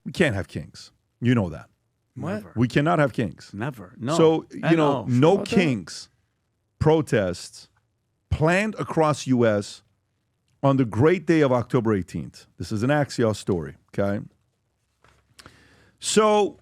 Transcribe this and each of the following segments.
We can't have kings. You know that. Never. We cannot have kings. Never. No. So, no Sure kings protests planned across U.S. on the great day of October 18th. This is an Axios story, okay? So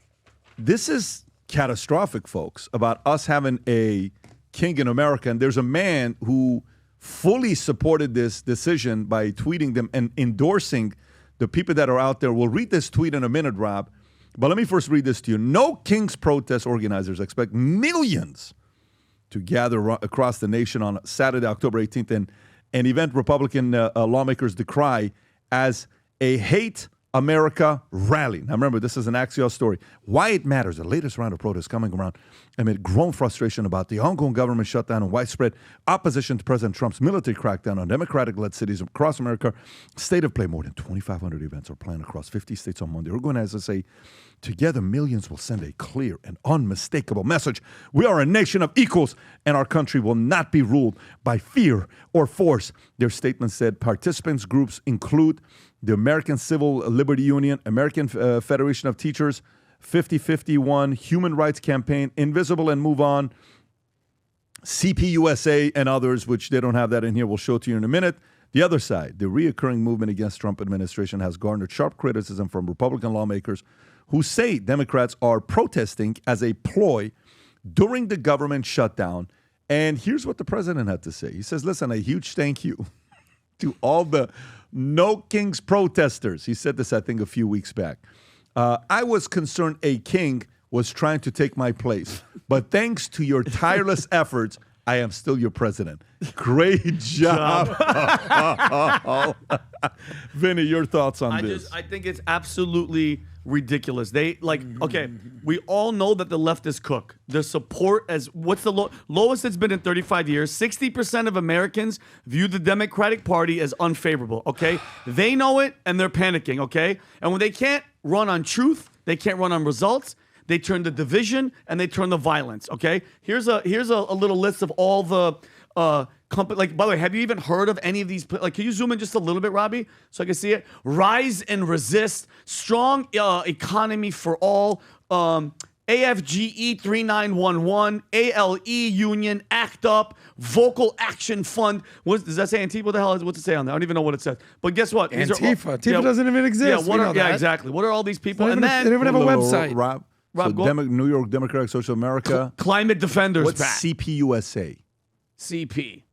this is catastrophic, folks, about us having a king in America. And there's a man who fully supported this decision by tweeting them and endorsing the people that are out there. We'll read this tweet in a minute, Rob. But let me first read this to you. No King's protest organizers expect millions to gather across the nation on Saturday, October 18th, in an event Republican lawmakers decry as a hate America rally. Now remember, this is an Axios story. Why it matters, the latest round of protests coming around amid growing frustration about the ongoing government shutdown and widespread opposition to President Trump's military crackdown on Democratic-led cities across America. State of play, more than 2,500 events are planned across 50 states on Monday. Organizers say together millions will send a clear and unmistakable message. We are a nation of equals, and our country will not be ruled by fear or force. Their statement said participants groups include the American Civil Liberty Union, American Federation of Teachers, 5051, Human Rights Campaign, Invisible and Move On, CPUSA, and others, which they don't have that in here. We'll show it to you in a minute. The other side, the reoccurring movement against Trump administration has garnered sharp criticism from Republican lawmakers who say Democrats are protesting as a ploy during the government shutdown. And here's what the president had to say. He says, listen, a huge thank you to all the No Kings protesters. He said this, I think, a few weeks back. I was concerned a king was trying to take my place, but thanks to your tireless efforts, I am still your president. Great job. Vinny, your thoughts on this? I think it's absolutely ridiculous. Okay, we all know that the leftists cook. The support what's the lowest it's been in 35 years. 60% of Americans view the Democratic Party as unfavorable, okay? They know it and they're panicking, okay? And when they can't run on truth, they can't run on results, they turn to division and they turn to violence, okay? Here's a little list of all the company. Like, by the way, have you even heard of any of these? Like, can you zoom in just a little bit, Robbie, so I can see it? Rise and Resist, Strong Economy for All, AFGE 3911, ALE Union, ACT UP, Vocal Action Fund. Does that say Antifa? What the hell what's it say on there? I don't even know what it says. But guess what? Antifa. Antifa doesn't even exist. Yeah, exactly. What are all these people? And then they don't even have a website. Rob, New York Democratic Social America. Climate Defenders. What's CPUSA? CP.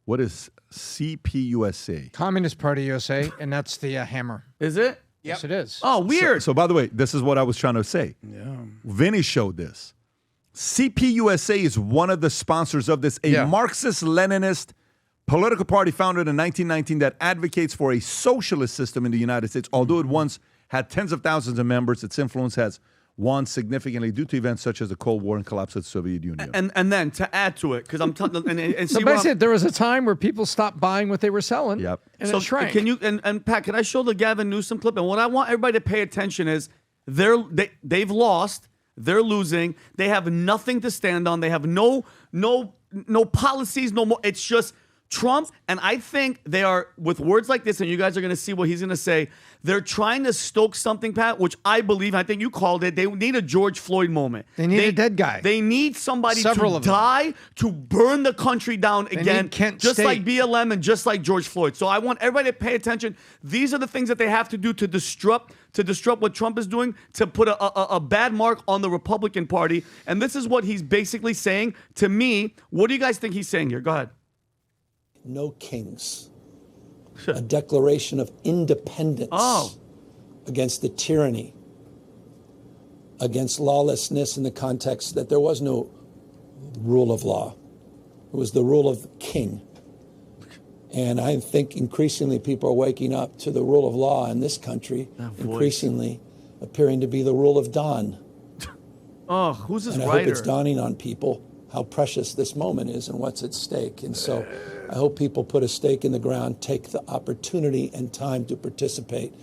What is CPUSA? Communist Party USA, and that's the hammer. Is it? Yes, it is. Oh, weird. So, by the way, this is what I was trying to say. Yeah. Vinny showed this. CPUSA is one of the sponsors of this, a Marxist-Leninist political party founded in 1919 that advocates for a socialist system in the United States. Although it once had tens of thousands of members, its influence has waned significantly due to events such as the Cold War and collapse of the Soviet Union. And then to add to it, because I'm telling, and so see basically, there was a time where people stopped buying what they were selling. Yep. And so it shrank. Can you and Pat? Can I show the Gavin Newsom clip? And what I want everybody to pay attention is they've lost. They're losing. They have nothing to stand on. They have no policies. No more. It's just Trump. And I think they are, with words like this, and you guys are going to see what he's going to say. They're trying to stoke something, Pat, which I believe, I think you called it, they need a George Floyd moment. They need a dead guy. They need somebody Several to of them. die to burn the country down again, need Kent just State. like BLM and just like George Floyd. So I want everybody to pay attention. These are the things that they have to do to disrupt what Trump is doing, to put a bad mark on the Republican Party. And this is what he's basically saying to me. What do you guys think he's saying here? Go ahead. No kings. A declaration of independence against the tyranny, against lawlessness in the context that there was no rule of law. It was the rule of king. And I think increasingly people are waking up to the rule of law in this country, increasingly appearing to be the rule of Don. Oh, who's this and I writer? hope it's dawning on people how precious this moment is and what's at stake. And so I hope people put a stake in the ground, take the opportunity and time to participate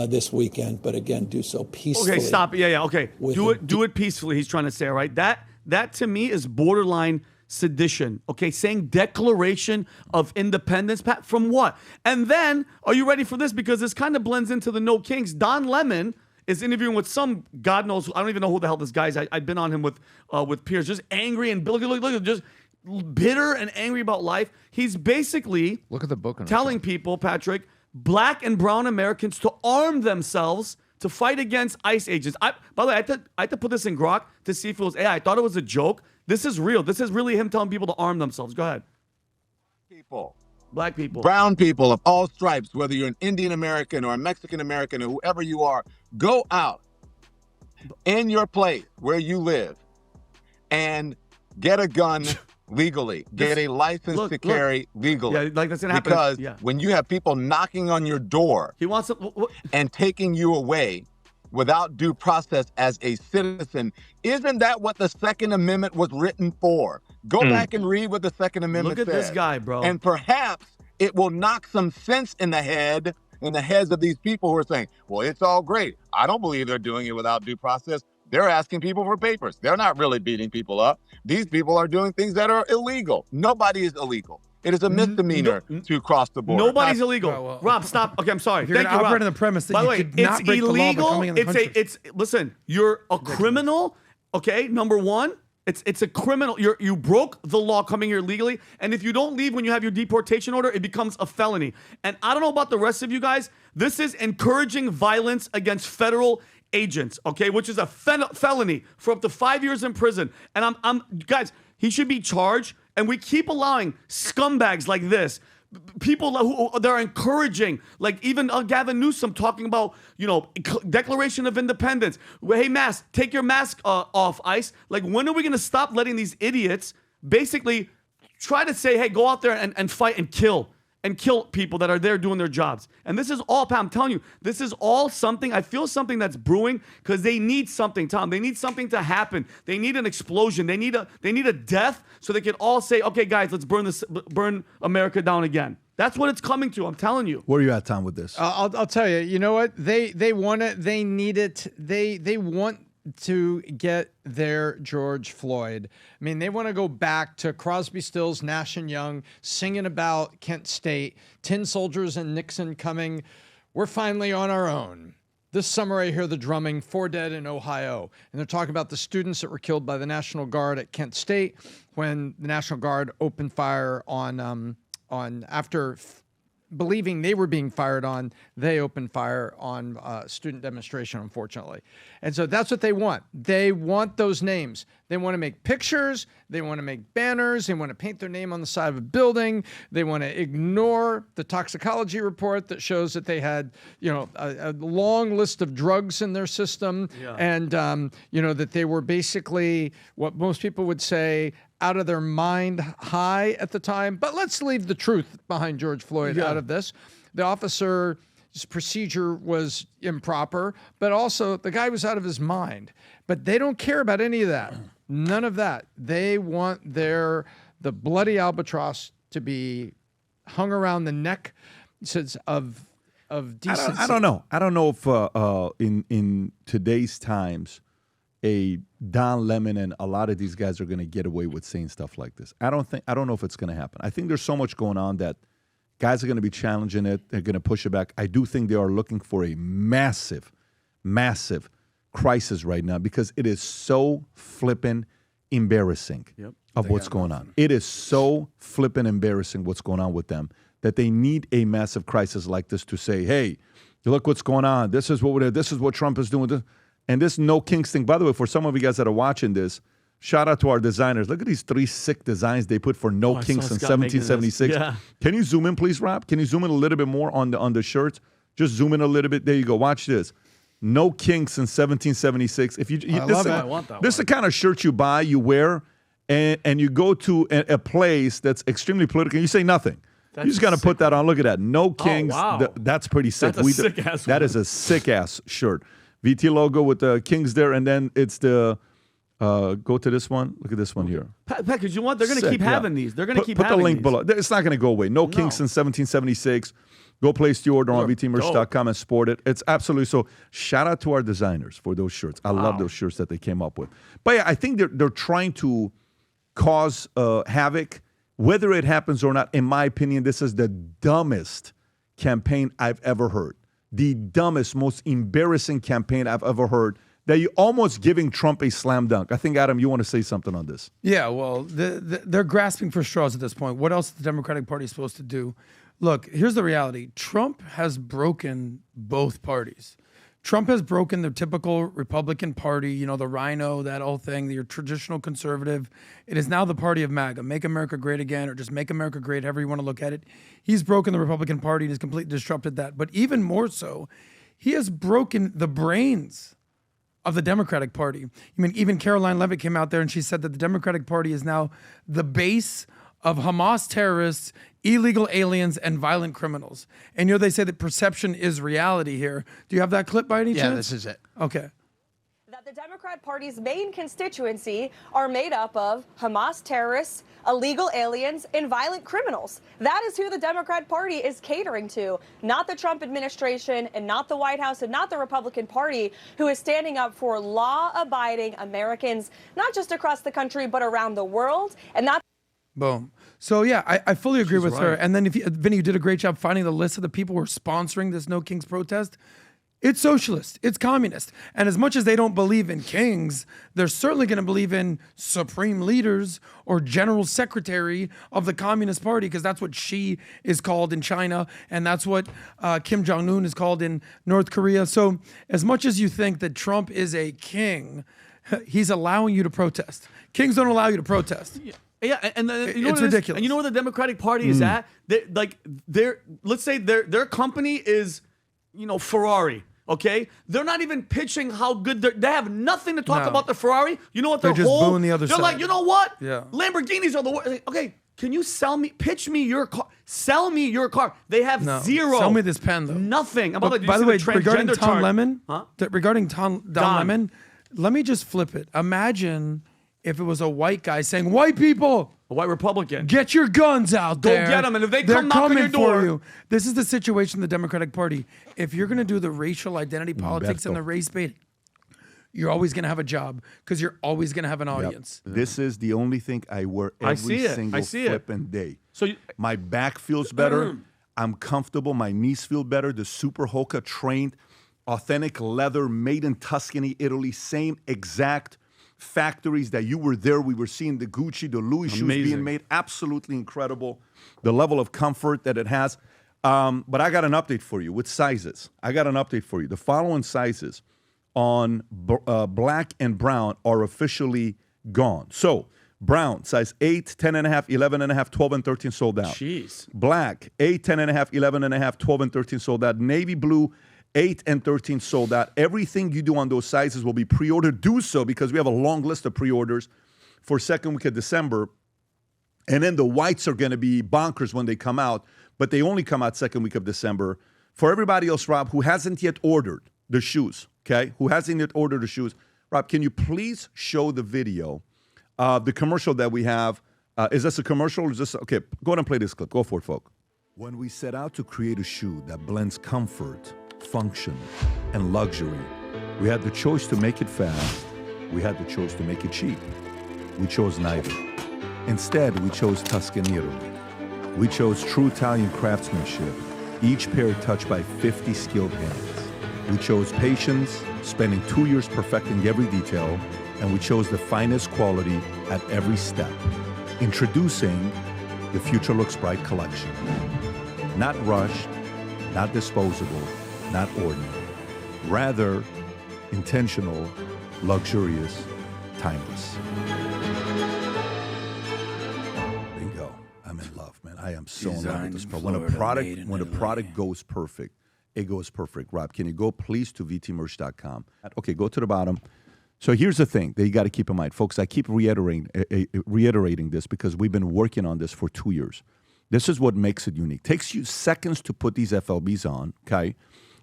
this weekend, but again, do so peacefully. Okay, stop. Yeah, okay. Do it peacefully, he's trying to say, all right? That to me is borderline sedition, okay? Saying Declaration of Independence, Pat, from what? And then, are you ready for this? Because this kind of blends into the No Kings. Don Lemon is interviewing with some, God knows, I don't even know who the hell this guy is. I've been on him with peers, just angry and look, just bitter and angry about life. He's basically Look at the book. telling people, Patrick, black and brown Americans to arm themselves to fight against ICE agents. By the way, I had to put this in Grok to see if it was AI. I thought it was a joke. This is real. This is really him telling people to arm themselves. Go ahead. Black people. Brown people of all stripes, whether you're an Indian American or a Mexican American or whoever you are, go out in your place where you live and get a gun legally. Get a license to carry legally. Yeah, like that's gonna happen. Because when you have people knocking on your door he wants to, and taking you away without due process as a citizen, isn't that what the Second Amendment was written for? Go back and read what the Second Amendment says. Look at this guy, bro. And perhaps it will knock some sense in the heads of these people who are saying, well, it's all great. I don't believe they're doing it without due process. They're asking people for papers. They're not really beating people up. These people are doing things that are illegal. Nobody is illegal. It is a misdemeanor to cross the border. Nobody's illegal. Rob, stop. Okay, I'm sorry. You're Thank you, Rob. operating the premise that By the you way, could not it's break the law by illegal. coming in the country. Listen, you're a criminal. Okay, number one. It's a criminal. You broke the law coming here legally, and if you don't leave when you have your deportation order, it becomes a felony. And I don't know about the rest of you guys. This is encouraging violence against federal agents, okay, which is a felony for up to 5 years in prison. And I'm guys, he should be charged. And we keep allowing scumbags like this. People who they're encouraging, like even Gavin Newsom talking about, Declaration of Independence. Hey, mask, take your mask off, ICE. Like, when are we going to stop letting these idiots basically try to say, hey, go out there and fight and kill people that are there doing their jobs? And this is all, Pam, I'm telling you, this is all something, I feel something that's brewing because they need something, Tom. They need something to happen. They need an explosion. They need a death so they can all say, okay, guys, let's burn America down again. That's what it's coming to. I'm telling you. Where are you at, Tom, with this? I'll tell you. You know what? They want it. They need it. They want to get their George Floyd. I mean, they want to go back to Crosby, Stills, Nash and Young singing about Kent State, tin soldiers and Nixon coming. We're finally on our own. This summer, I hear the drumming, 4 dead in Ohio. And they're talking about the students that were killed by the National Guard at Kent State when the National Guard opened fire on after believing they were being fired on, they opened fire on student demonstration, unfortunately. And so that's what they want. They want those names. They want to make pictures. They want to make banners. They want to paint their name on the side of a building. They want to ignore the toxicology report that shows that they had, a long list of drugs in their system. Yeah. And, that they were basically what most people would say out of their mind high at the time. But let's leave the truth behind George Floyd out of this. The officer's procedure was improper, but also the guy was out of his mind. But they don't care about any of that. None of that. They want the bloody albatross to be hung around the neck of decency. I don't know. I don't know if in today's times, a Don Lemon and a lot of these guys are going to get away with saying stuff like this. I don't know if it's going to happen. I think there's so much going on that guys are going to be challenging it. They're going to push it back. I do think they are looking for a massive, massive crisis right now because it is so flippin' embarrassing of what's going on. It is so flippin' embarrassing what's going on with them that they need a massive crisis like this to say, hey, look what's going on. This is what Trump is doing. And this no kinks thing, by the way, for some of you guys that are watching this, shout out to our designers. Look at these 3 sick designs they put for no kinks in 1776. Yeah. Can you zoom in, please, Rob? Can you zoom in a little bit more on the shirts? Just zoom in a little bit. There you go. Watch this. No kinks in 1776. I love it. I want that. This is the kind of shirt you buy, you wear, and you go to a place that's extremely political. And you say nothing. You just got to put that on. Look at that. No kings. Oh, wow. That's pretty sick. That's a sick-ass That is a sick-ass shirt. VT logo with the Kings there, and then it's the go to this one. Look at this one here. Pat, because they're going to keep having these. They're going to keep having these. Put the link below. It's not going to go away. No Kings since 1776. Go place the order on vtmerch.com and sport it. It's absolutely so. Shout out to our designers for those shirts. I love those shirts that they came up with. But yeah, I think they're trying to cause havoc. Whether it happens or not, in my opinion, this is the dumbest campaign I've ever heard. the dumbest, most embarrassing campaign I've ever heard, that you're almost giving Trump a slam dunk. I think, Adam, you want to say something on this. Yeah, well, they're grasping for straws at this point. What else is the Democratic Party supposed to do? Look, here's the reality. Trump has broken both parties. Trump has broken the typical Republican Party, you know, the rhino, that whole thing, your traditional conservative. It is now the party of MAGA, Make America Great Again, or just Make America Great, however you want to look at it. He's broken the Republican Party and has completely disrupted that. But even more so, he has broken the brains of the Democratic Party. I mean, even Caroline Leavitt came out there and she said that the Democratic Party is now the base of Hamas terrorists, illegal aliens, and violent criminals. And you know, they say that perception is reality here. Do you have that clip by any chance? Yeah, this is it. Okay. That the Democrat Party's main constituency are made up of Hamas terrorists, illegal aliens, and violent criminals. That is who the Democrat Party is catering to, not the Trump administration and not the White House and not the Republican Party, who is standing up for law-abiding Americans, not just across the country, but around the world. And that's Boom. So yeah, I fully agree with her. right. And then Vinny, you did a great job finding the list of the people who are sponsoring this No Kings protest. It's socialist, it's communist. And as much as they don't believe in kings, they're certainly going to believe in supreme leaders or general secretary of the Communist Party, because that's what Xi is called in China, and that's what Kim Jong-un is called in North Korea. So as much as you think that Trump is a king, he's allowing you to protest. Kings don't allow you to protest. Yeah, and you know It's what it is? ridiculous. And you know where the Democratic Party is at? Let's say their company is, you know, Ferrari. Okay, they're not even pitching how good they have nothing to talk No. about the Ferrari. You know what? They're just booing the other They're side. like, you know what? Yeah. Lamborghinis are the worst. Okay, can you pitch me your car? Sell me your car. They have No. zero. Sell me this pen, though. Nothing. By the way, regarding Tom Lemon, Huh? regarding Don Lemon, let me just flip it. Imagine if it was a white guy saying, "White people, A white Republican. get your guns out Go there. get 'em, and if they They're come knock on coming your door." for you." This is the situation in the Democratic Party. If you're going to do the racial identity politics and the race bait, you're always going to have a job because you're always going to have an audience. This is the only thing I wear every see it. single I see it. flipping day. So My back feels better. I'm comfortable. My knees feel better. The Super Hoka trained, authentic leather, made in Tuscany, Italy. Same exact factories that you were there. We were seeing the Gucci, the Louis shoes being Amazing. made. Absolutely incredible. The level of comfort that it has. But I got an update for you with sizes. I got an update for you. The following sizes on black and brown are officially gone. So brown, size 8, 10.5, 11.5, 12, and 13 sold out. Jeez. Black, 8, 10.5, 11.5, 12, and 13 sold out. Navy blue, 8 and 13 sold out. Everything you do on those sizes will be pre-ordered. Do so because we have a long list of pre-orders for second week of December. And then the whites are going to be bonkers when they come out, but they only come out second week of December. For everybody else, Rob, who hasn't yet ordered the shoes, okay? Who hasn't yet ordered the shoes. Rob, can you please show the video, the commercial that we have? Is this a commercial? Or is this, okay, go ahead and play this clip. Go for it, folk. When we set out to create a shoe that blends comfort, function, and luxury, we had the choice to make it fast. We had the choice to make it cheap. We chose neither. Instead, we chose Tuscany, Italy. We chose true Italian craftsmanship, each pair touched by 50 skilled hands. We chose patience, spending 2 years perfecting every detail, and we chose the finest quality at every step. Introducing the Future Looks Bright collection. Not rushed, not disposable, not ordinary. Rather, intentional, luxurious, timeless. Bingo. I'm in love, man. I am so in love with this product. When a product goes perfect, it goes perfect. Rob, can you go please to vtmerch.com? Okay, go to the bottom. So here's the thing that you got to keep in mind, folks. I keep reiterating this because we've been working on this for 2 years. This is what makes it unique. Takes you seconds to put these FLBs on, okay?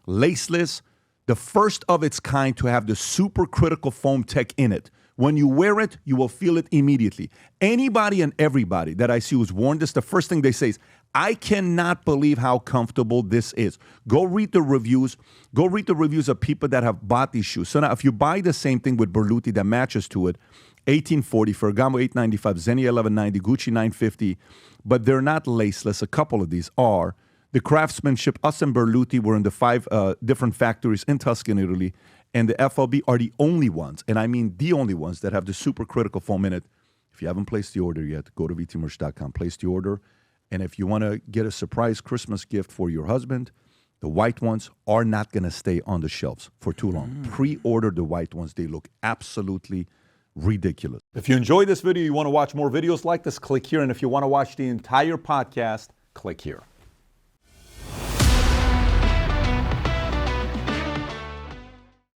Laceless, the first of its kind to have the supercritical foam tech in it. When you wear it, you will feel it immediately. Anybody and everybody that I see who's worn this, the first thing they say is, I cannot believe how comfortable this is. Go read the reviews. Go read the reviews of people that have bought these shoes. So now if you buy the same thing with Berluti that matches to it, $1,840, Ferragamo $895, Xenia $1,190, Gucci $950, but they're not laceless. A couple of these are. the craftsmanship. Us and Berluti were in the 5 different factories in Tuscany, Italy, and the FLB are the only ones, and I mean the only ones, that have the supercritical foam in it. If you haven't placed the order yet, go to vtmerch.com, place the order. And if you want to get a surprise Christmas gift for your husband, the white ones are not going to stay on the shelves for too long. Pre-order the white ones. They look absolutely ridiculous. If you enjoyed this video, you want to watch more videos like this, click here. And if you want to watch the entire podcast, click here.